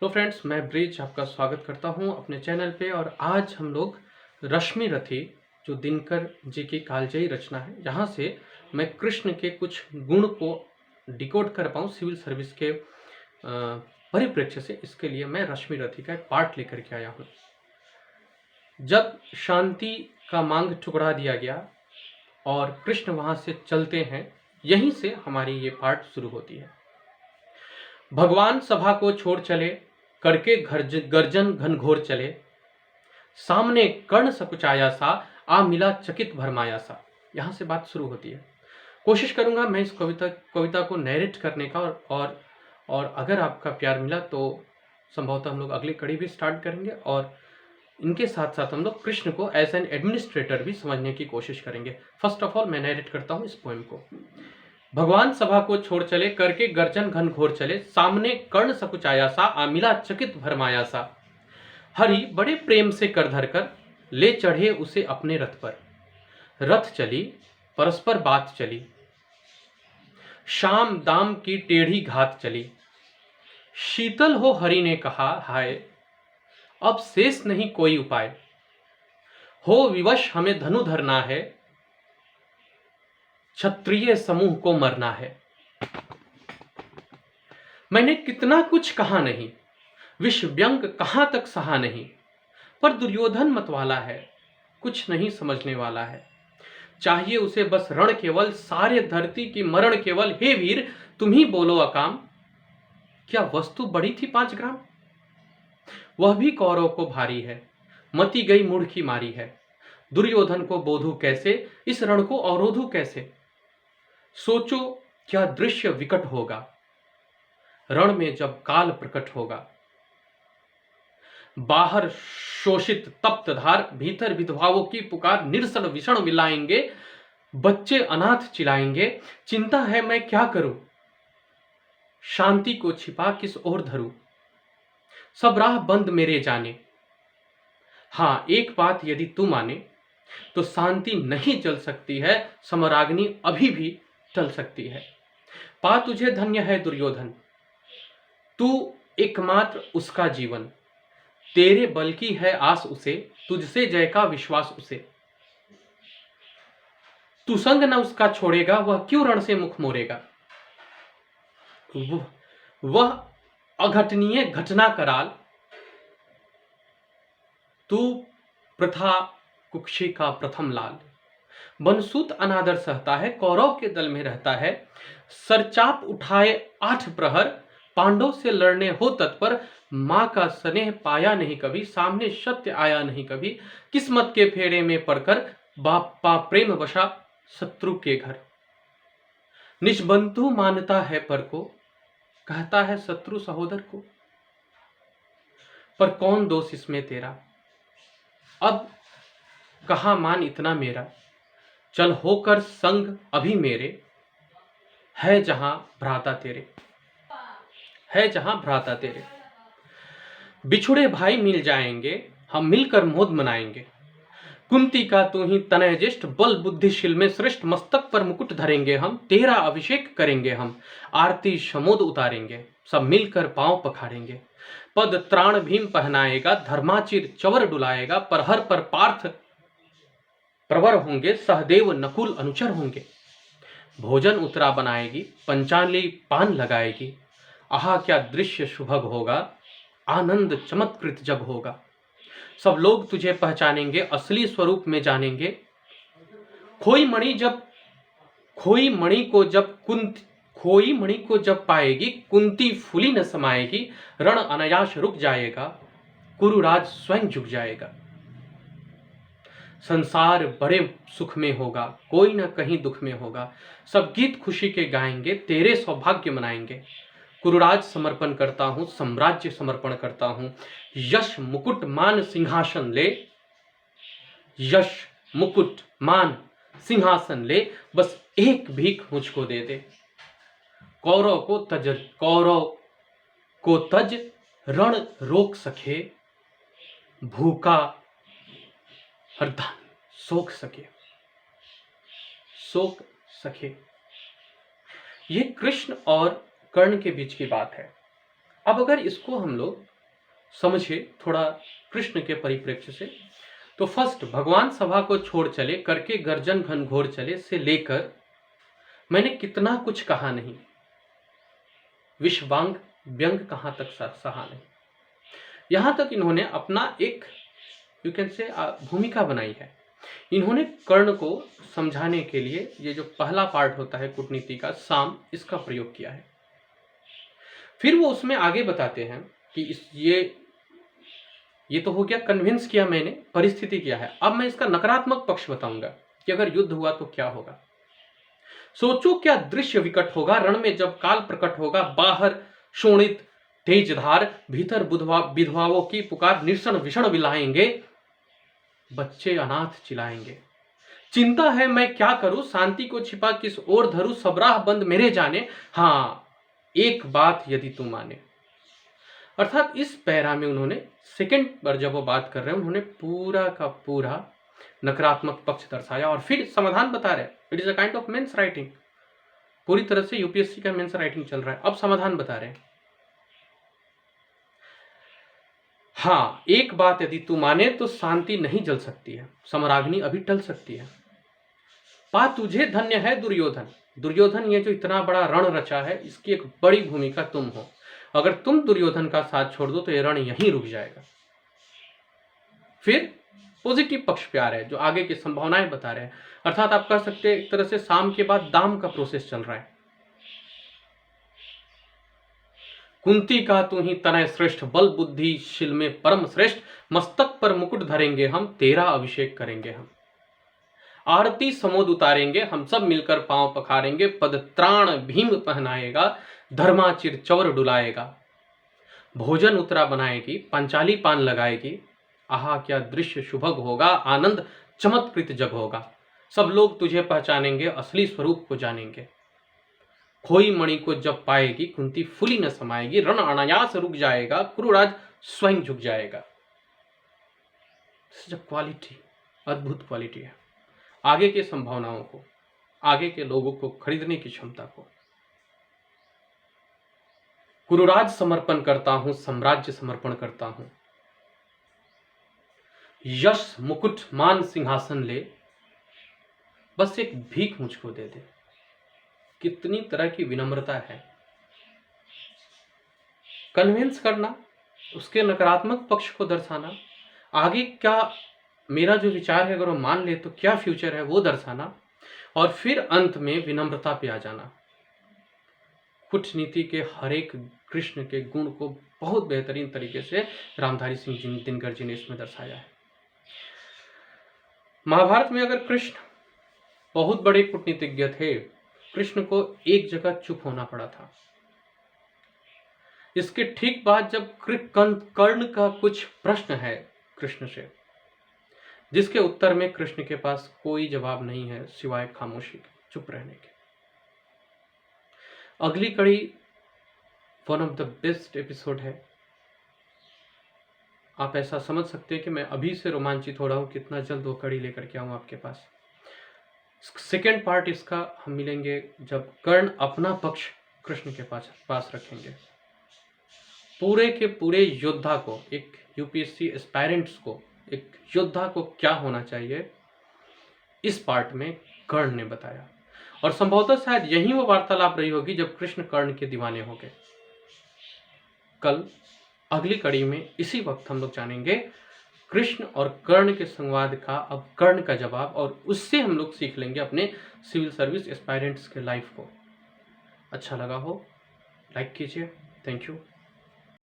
Hello friends, मैं bridge आपका स्वागत करता हूं अपने चैनल पे। और आज हम लोग रश्मि रथी, जो दिनकर जी की कालजयी रचना है, यहाँ से मैं कृष्ण के कुछ गुण को डिकोड कर पाऊँ सिविल सर्विस के परिप्रेक्ष्य से, इसके लिए मैं रश्मि रथी का एक पार्ट लेकर के आया हूँ। जब शांति का मांग ठुकरा दिया गया और कृष्ण वहाँ से चलते हैं, यहीं से हमारी ये पार्ट शुरू होती है। भगवान सभा को छोड़ चले, करके गर्जन घनघोर चले, सामने कर्ण सकुचाया सा, आ मिला चकित भरमाया सा। यहाँ से बात शुरू होती है। कोशिश करूंगा मैं इस कविता को नैरेट करने का, और अगर आपका प्यार मिला तो संभवतः हम लोग अगली कड़ी भी स्टार्ट करेंगे, और इनके साथ साथ हम लोग कृष्ण को एज एन एडमिनिस्ट्रेटर भी समझने की कोशिश करेंगे। फर्स्ट ऑफ ऑल मैं नैरेट करता हूँ इस पोएम को। भगवान सभा को छोड़ चले, करके गर्जन घनघोर चले, सामने कर्ण सकुचाया सा, आ मिला चकित भरमाया सा। हरि बड़े प्रेम से कर धरकर ले चढ़े उसे अपने रथ पर। रथ चली, परस्पर बात चली, शाम दाम की टेढ़ी घात चली। शीतल हो हरि ने कहा, हाय अब शेष नहीं कोई उपाय। हो विवश हमें धनु धरना है, क्षत्रिय समूह को मरना है। मैंने कितना कुछ कहा नहीं, विष व्यंग कहां तक सहा नहीं, पर दुर्योधन मतवाला है, कुछ नहीं समझने वाला है। चाहिए उसे बस रण केवल, सारे धरती की मरण केवल। हे वीर तुम ही बोलो अकाम, क्या वस्तु बड़ी थी 5 ग्राम। वह भी कौरव को भारी है, मती गई मुड़ की मारी है। दुर्योधन को बोधू कैसे, इस रण को अवरोधू कैसे। सोचो क्या दृश्य विकट होगा, रण में जब काल प्रकट होगा। बाहर शोषित तप्त धार, भीतर विधवाओं की पुकार। निरसन विषण मिलाएंगे, बच्चे अनाथ चिल्लाएंगे। चिंता है मैं क्या करूं, शांति को छिपा किस ओर धरूं। सब राह बंद मेरे जाने, हां एक बात यदि तू माने, तो शांति नहीं चल सकती है, समराग्नि अभी भी टल सकती है। पा तुझे धन्य है दुर्योधन, तू एकमात्र उसका जीवन। तेरे बल की है आस उसे, तुझसे जय का विश्वास उसे। तू संग न उसका छोड़ेगा, वह क्यों रण से मुख मोड़ेगा। वह अघटनीय घटना कराल, तू प्रथा कुक्षी का प्रथम लाल। बनसूत अनादर सहता है, कौरव के दल में रहता है। सरचाप उठाए 8 प्रहर, पांडव से लड़ने हो तत्पर। मां का स्नेह पाया नहीं कभी, सामने सत्य आया नहीं कभी। किस्मत के फेरे में पड़कर, बापा प्रेम वशा शत्रु के घर। निज बंधु मानता है पर को, कहता है शत्रु सहोदर को। पर कौन दोष इसमें तेरा, अब कहा मान इतना मेरा। चल होकर संग अभी मेरे, है जहां भ्राता तेरे, है जहां भ्राता तेरे। बिछुड़े भाई मिल जाएंगे, हम मिलकर मोद मनाएंगे। कुंती का तू ही तनय ज्येष्ठ, बल बुद्धिशील में श्रेष्ठ। मस्तक पर मुकुट धरेंगे हम, तेरा अभिषेक करेंगे हम। आरती शमोद उतारेंगे, सब मिलकर पांव पखाड़ेंगे। पद त्राण भीम पहनाएगा, धर्माचिर चवर डुलाएगा। परहर पर पार्थ प्रवर होंगे, सहदेव नकुल अनुचर होंगे। भोजन उतरा बनाएगी, पंचाली पान लगाएगी। आहा क्या दृश्य सुभग होगा, आनंद चमत्कृत जब होगा। सब लोग तुझे पहचानेंगे, असली स्वरूप में जानेंगे। खोई मणि को जब पाएगी, कुंती फूली न समाएगी। रण अनायास रुक जाएगा, कुरुराज स्वयं झुक जाएगा। संसार बड़े सुख में होगा, कोई न कहीं दुख में होगा। सब गीत खुशी के गाएंगे, तेरे सौभाग्य मनाएंगे। कुरुराज समर्पण करता हूं, साम्राज्य समर्पण करता हूं। यश मुकुट मान सिंहासन ले, यश मुकुट मान सिंहासन ले। बस एक भीख मुझको दे दे, कौरव को तज रण रोक सके। भूखा हरदम सोख सके। ये कृष्ण और कर्ण के बीच की बात है। अब अगर इसको हम लोग समझे थोड़ा कृष्ण के परिप्रेक्ष्य से, तो फर्स्ट भगवान सभा को छोड़ चले, करके गर्जन घनघोर चले से लेकर मैंने कितना कुछ कहा नहीं, विश्वांग व्यंग कहां तक सहा नहीं, यहां तक इन्होंने अपना एक यू कैन से भूमिका बनाई है। इन्होंने कर्ण को समझाने के लिए ये जो पहला पार्ट होता है कूटनीति का, साम, इसका प्रयोग किया है। फिर वो उसमें आगे बताते हैं कि ये तो हो गया, कन्विंस किया मैंने, परिस्थिति क्या है। अब मैं इसका नकारात्मक पक्ष बताऊंगा कि अगर युद्ध हुआ तो क्या होगा। सोचो क्या दृश्य विकट होगा, रण में जब काल प्रकट होगा, बाहर शोणित तेज धार, भीतर विधवाओं की पुकार, निरसन विषण बिलाएंगे, बच्चे अनाथ चिल्लाएंगे। चिंता है मैं क्या करूं, शांति को छिपा किस ओर धरूं, सब राह बंद मेरे जाने, हाँ एक बात यदि तू माने। अर्थात इस पैरा में उन्होंने सेकंड बार जब वो बात कर रहे हैं, उन्होंने पूरा का पूरा नकारात्मक पक्ष दर्शाया और फिर समाधान बता रहे हैं। It is a kind of men's writing, पूरी तरह से यूपीएससी का मेंस राइटिंग चल रहा है, अब समाधान बता रहे हैं। हाँ एक बात यदि तू माने तो शांति नहीं जल सकती है, समराग्नि अभी टल सकती है। पा तुझे धन्य है दुर्योधन, दुर्योधन ये जो इतना बड़ा रण रचा है, इसकी एक बड़ी भूमिका तुम हो, अगर तुम दुर्योधन का साथ छोड़ दो तो ये रण यहीं रुक जाएगा। फिर पॉजिटिव पक्ष पे आ रहे हैं, जो आगे की संभावनाएं बता रहे हैं। अर्थात आप कह सकते हैं एक तरह से शाम के बाद दाम का प्रोसेस चल रहा है। कुंती का तू ही तनय श्रेष्ठ, बल बुद्धि शिल में परम श्रेष्ठ, मस्तक पर मुकुट धरेंगे हम, तेरा अभिषेक करेंगे हम, आरती समोद उतारेंगे हम, सब मिलकर पांव पखारेंगे, पद त्राण भीम पहनाएगा, धर्माचिर चवर डुलाएगा, भोजन उतरा बनाएगी, पंचाली पान लगाएगी, आहा क्या दृश्य शुभग होगा, आनंद चमत्कृत जग होगा, सब लोग तुझे पहचानेंगे, असली स्वरूप को जानेंगे, खोई मणि को जब पाएगी, कुंती फुली न समाएगी, रण अनायास रुक जाएगा, कुरुराज स्वयं झुक जाएगा। क्वालिटी, अद्भुत क्वालिटी है। आगे के संभावनाओं को, आगे के लोगों को खरीदने की क्षमता को। कुरुराज समर्पण करता हूं, साम्राज्य समर्पण करता हूं, यश मुकुट मान सिंहासन ले, बस एक भीख मुझको दे दे। कितनी तरह की विनम्रता है। कन्विंस करना, उसके नकारात्मक पक्ष को दर्शाना, आगे क्या मेरा जो विचार है अगर वो मान ले तो क्या फ्यूचर है वो दर्शाना, और फिर अंत में विनम्रता पे आ जाना। कूटनीति के हर एक कृष्ण के गुण को बहुत बेहतरीन तरीके से रामधारी सिंह जी दिनकर जी ने इसमें दर्शाया है। महाभारत में अगर कृष्ण बहुत बड़े कूटनीतिज्ञ थे, कृष्ण को एक जगह चुप होना पड़ा था। इसके ठीक बाद जब कर्ण का कुछ प्रश्न है कृष्ण से, जिसके उत्तर में कृष्ण के पास कोई जवाब नहीं है सिवाय खामोशी के, चुप रहने के। अगली कड़ी one of the best episode है। आप ऐसा समझ सकते हैं कि मैं अभी से रोमांचित हो रहा हूं, कितना जल्द वो कड़ी लेकर के आऊं आपके पास। सेकेंड पार्ट इसका हम मिलेंगे जब कर्ण अपना पक्ष कृष्ण के पास रखेंगे। पूरे के पूरे योद्धा को, एक यूपीएससी एस्पायरेंट्स को, एक योद्धा को क्या होना चाहिए, इस पार्ट में कर्ण ने बताया। और संभवतः शायद यही वो वार्तालाप रही होगी जब कृष्ण कर्ण के दीवाने हो गए। कल अगली कड़ी में इसी वक्त हम लोग जानेंगे कृष्ण और कर्ण के संवाद का, अब कर्ण का जवाब, और उससे हम लोग सीख लेंगे अपने सिविल सर्विस एस्पायरेंट्स के लाइफ को। अच्छा लगा हो लाइक कीजिए। Thank you.